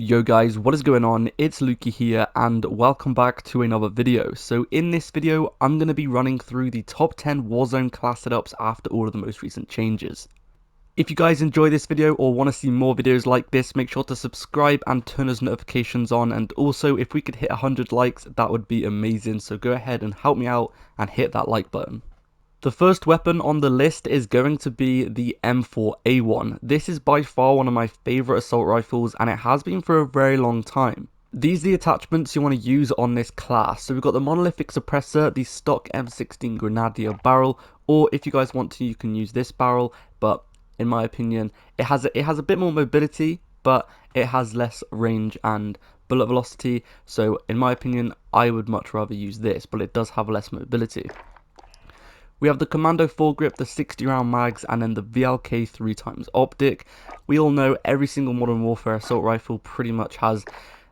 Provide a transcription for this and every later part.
Yo guys, what is going on? It's Lukey here and welcome back to another video. So in this video, I'm going to be running through the top 10 Warzone class setups after all of the most recent changes. If you guys enjoy this video or want to see more videos like this, make sure to subscribe and turn those notifications on, and also if we could hit 100 likes, that would be amazing, so go ahead and help me out and hit that like button. The first weapon on the list is going to be the M4A1. This is by far one of my favourite assault rifles and it has been for a very long time. These are the attachments you want to use on this class. So we've got the monolithic suppressor, the stock M16 Grenadier barrel, or if you guys want to you can use this barrel, but in my opinion it has a bit more mobility but it has less range and bullet velocity, so in my opinion I would much rather use this, but it does have less mobility. We have the Commando foregrip, the 60 round mags, and then the VLK 3x optic. We all know every single Modern Warfare assault rifle pretty much has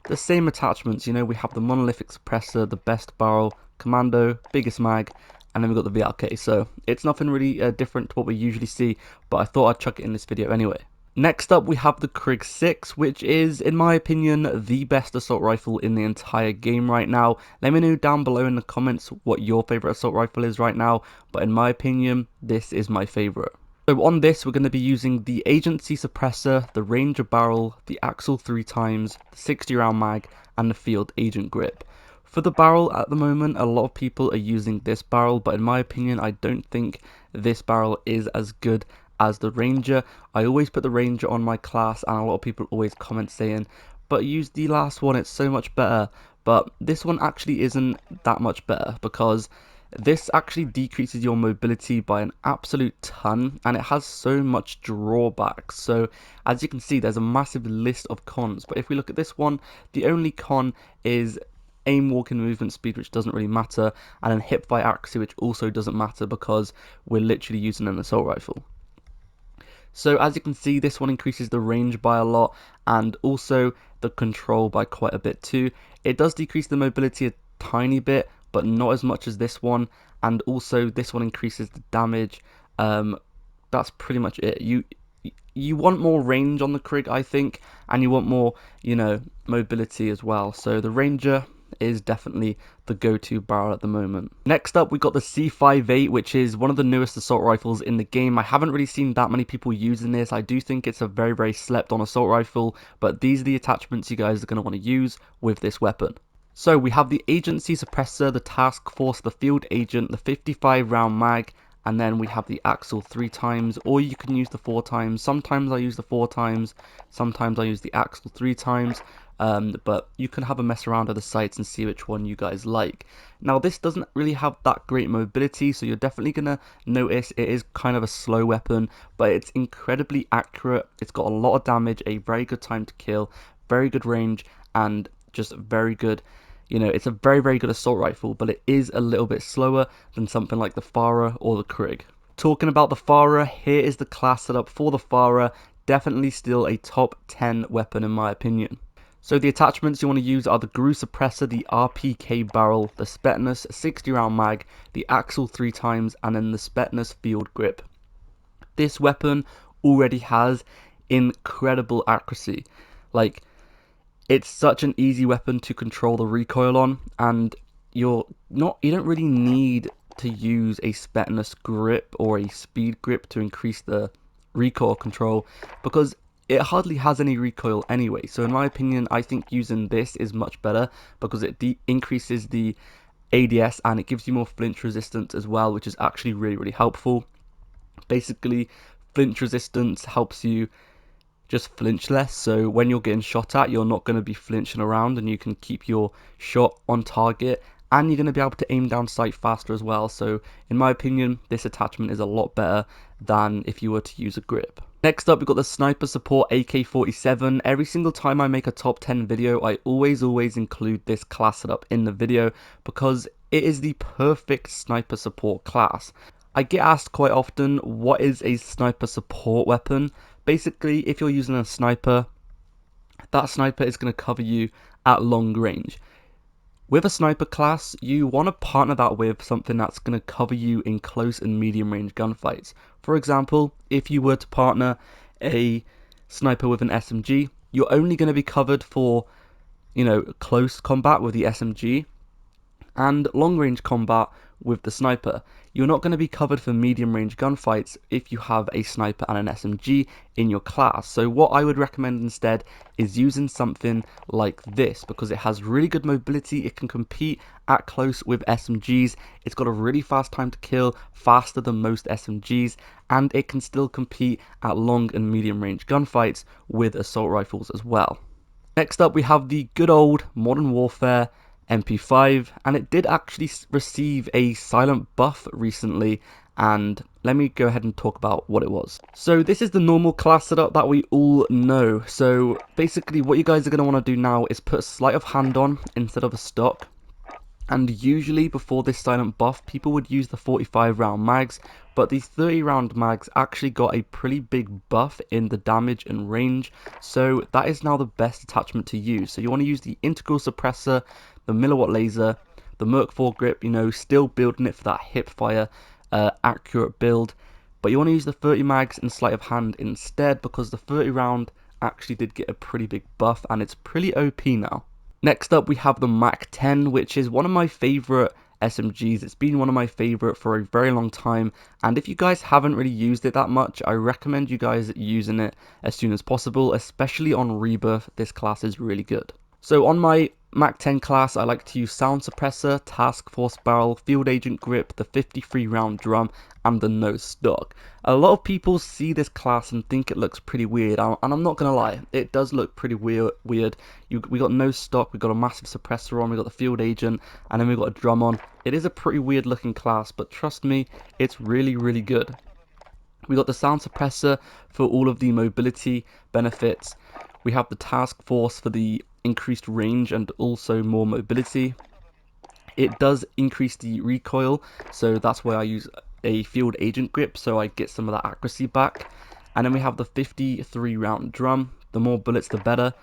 the same attachments. You know, we have the monolithic suppressor, the best barrel, Commando, biggest mag, and then we've got the VLK. So it's nothing really different to what we usually see, but I thought I'd chuck it in this video anyway. Next up we have the KRIG 6, which is, in my opinion, the best assault rifle in the entire game right now. Let me know down below in the comments what your favourite assault rifle is right now, but in my opinion, this is my favourite. So on this, we're going to be using the agency suppressor, the Ranger barrel, the Axle 3x, the 60 round mag, and the field agent grip. For the barrel at the moment, a lot of people are using this barrel, but in my opinion, I don't think this barrel is as good as the Ranger. I always put the Ranger on my class and a lot of people always comment saying, but use the last one, it's so much better. But this one actually isn't that much better because this actually decreases your mobility by an absolute ton and it has so much drawbacks. So as you can see, there's a massive list of cons, but if we look at this one, the only con is aim, walking, movement speed, which doesn't really matter, and then hipfire accuracy, which also doesn't matter because we're literally using an assault rifle. So as you can see, this one increases the range by a lot and also the control by quite a bit too. It does decrease the mobility a tiny bit, but not as much as this one, and also this one increases the damage. That's pretty much it. You want more range on the KRIG, I think, and you want more, you know, mobility as well. So the Ranger is definitely the go-to barrel at the moment. Next up we got the C58, which is one of the newest assault rifles in the game. I haven't really seen that many people using this. I do think it's a very slept on assault rifle, but these are the attachments you guys are going to want to use with this weapon. So we have the agency suppressor, the task force, the field agent, the 55 round mag, and then we have the Axle 3x, or you can use the 4x. Sometimes I use the 4x, sometimes I use the Axle 3x, but you can have a mess around with the sights and see which one you guys like. Now this doesn't really have that great mobility, so you're definitely going to notice it is kind of a slow weapon, but it's incredibly accurate. It's got a lot of damage, a very good time to kill, very good range, and just very good. You know, it's a very good assault rifle, but it is a little bit slower than something like the FARA or the KRIG. Talking about the FARA, here is the class setup for the FARA. Definitely still a top 10 weapon in my opinion. So the attachments you want to use are the grau suppressor, the RPK barrel, the Spetsnaz 60 round mag, the Axle 3x, and then the Spetsnaz field grip. This weapon already has incredible accuracy. Like, it's such an easy weapon to control the recoil on, and you don't really need to use a Spetsnaz grip or a speed grip to increase the recoil control because it hardly has any recoil anyway. So in my opinion, I think using this is much better because it increases the ADS and it gives you more flinch resistance as well, which is actually really helpful. Basically, flinch resistance helps you just flinch less, so when you're getting shot at, you're not going to be flinching around and you can keep your shot on target, and you're going to be able to aim down sight faster as well. So in my opinion, this attachment is a lot better than if you were to use a grip. Next up, we've got the sniper support AK-47. Every single time I make a top 10 video, I always include this class setup in the video because it is the perfect sniper support class. I get asked quite often, what is a sniper support weapon? Basically, if you're using a sniper, that sniper is going to cover you at long range. With a sniper class, you want to partner that with something that's going to cover you in close and medium range gunfights. For example, if you were to partner a sniper with an SMG, you're only going to be covered for, you know, close combat with the SMG and long range combat with the sniper. You're not going to be covered for medium range gunfights if you have a sniper and an SMG in your class. So what I would recommend instead is using something like this, because it has really good mobility. It can compete at close with SMGs. It's got a really fast time to kill, faster than most SMGs, and it can still compete at long and medium range gunfights with assault rifles as well. Next up, we have the good old Modern Warfare MP5, and it did actually receive a silent buff recently, and let me go ahead and talk about what it was. So this is the normal class setup that we all know. So basically what you guys are going to want to do now is put a sleight of hand on instead of a stock. And usually before this silent buff, people would use the 45 round mags, but these 30 round mags actually got a pretty big buff in the damage and range, so that is now the best attachment to use. So you want to use the integral suppressor, the milliwatt laser, the Merc 4 grip, you know, still building it for that hip fire accurate build, but you want to use the 30 mags and sleight of hand instead, because the 30 round actually did get a pretty big buff and it's pretty OP now. Next up, we have the MAC-10, which is one of my favorite SMGs. It's been one of my favorite for a very long time, and if you guys haven't really used it that much, I recommend you guys using it as soon as possible, especially on Rebirth. This class is really good. So on my MAC-10 class, I like to use Sound Suppressor, Task Force Barrel, Field Agent Grip, the 53 round drum, and the no stock. A lot of people see this class and think it looks pretty weird, and I'm not gonna lie, it does look pretty weird. We got no stock, we got a massive suppressor on, we got the Field Agent, and then we got a drum on. It is a pretty weird looking class, but trust me, it's really, really good. We got the Sound Suppressor for all of the mobility benefits. We have the Task Force for the increased range and also more mobility. It does increase the recoil, so that's why I use a Field Agent grip, so I get some of that accuracy back. And then we have the 53 round drum. The more bullets the better.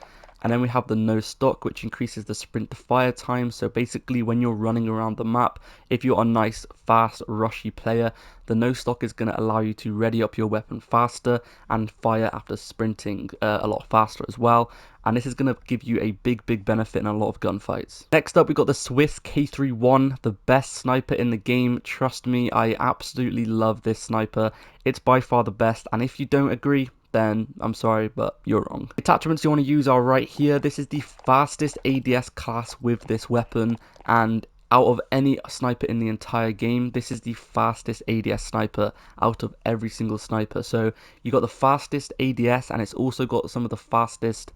And then we have the no stock, which increases the sprint to fire time. So basically when you're running around the map, if you're a nice fast rushy player, the no stock is going to allow you to ready up your weapon faster and fire after sprinting a lot faster as well. And this is going to give you a big benefit in a lot of gunfights. Next up, we got the Swiss K3-1, the best sniper in the game. Trust me, I absolutely love this sniper. It's by far the best, and if you don't agree, then I'm sorry, but you're wrong. Attachments you want to use are right here. This is the fastest ADS class with this weapon, and out of any sniper in the entire game, this is the fastest ADS sniper out of every single sniper. So you got the fastest ADS, and it's also got some of the fastest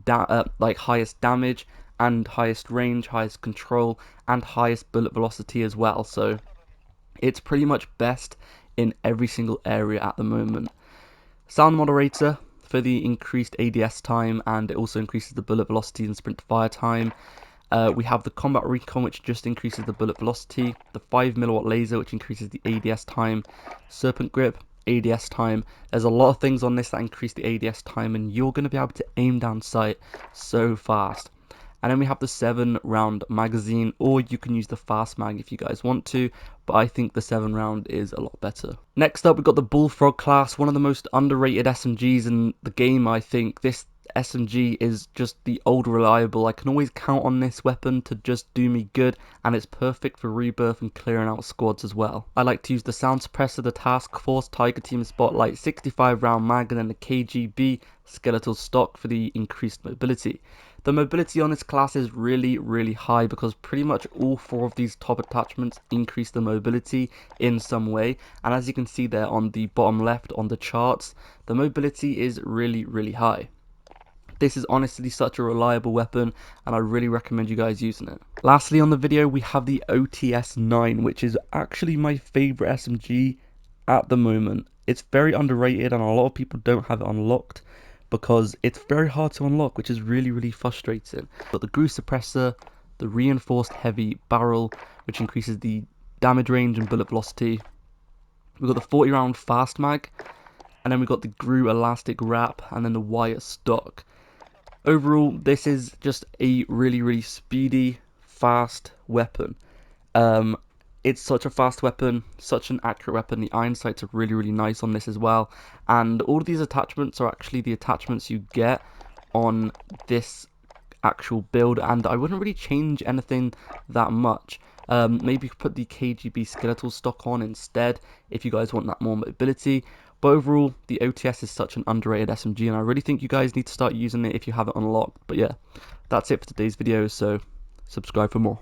highest damage and highest range, highest control, and highest bullet velocity as well. So it's pretty much best in every single area at the moment. Sound moderator for the increased ADS time, and it also increases the bullet velocity and sprint to fire time. We have the combat recon, which just increases the bullet velocity, the 5 milliwatt laser, which increases the ADS time, serpent grip, ADS time. There's a lot of things on this that increase the ADS time, and you're going to be able to aim down sight so fast. And then we have the 7 round magazine, or you can use the fast mag if you guys want to, but I think the 7 round is a lot better. Next up, we've got the BULLFROG class, one of the most underrated SMGs in the game, I think. This SMG is just the old reliable. I can always count on this weapon to just do me good, and it's perfect for Rebirth and clearing out squads as well. I like to use the Sound Suppressor, the Task Force, Tiger Team Spotlight, 65 round mag, and then the KGB skeletal stock for the increased mobility. The mobility on this class is really high, because pretty much all 4 of these top attachments increase the mobility in some way, and as you can see there on the bottom left on the charts, the mobility is really high. This is honestly such a reliable weapon, and I really recommend you guys using it. Lastly on the video, we have the OTS-9, which is actually my favorite SMG at the moment. It's very underrated, and a lot of people don't have it unlocked because it's very hard to unlock, which is really frustrating. But the grau suppressor, the reinforced heavy barrel, which increases the damage range and bullet velocity. We've got the 40 round fast mag, and then we've got the grau elastic wrap, and then the Y.at stock. Overall, this is just a really speedy, fast weapon. It's such a fast weapon, such an accurate weapon. The iron sights are really nice on this as well. And all of these attachments are actually the attachments you get on this actual build, and I wouldn't really change anything that much. Maybe put the KGB skeletal stock on instead if you guys want that more mobility. But overall, the OTS is such an underrated SMG, and I really think you guys need to start using it if you have it unlocked. But yeah, that's it for today's video, so subscribe for more.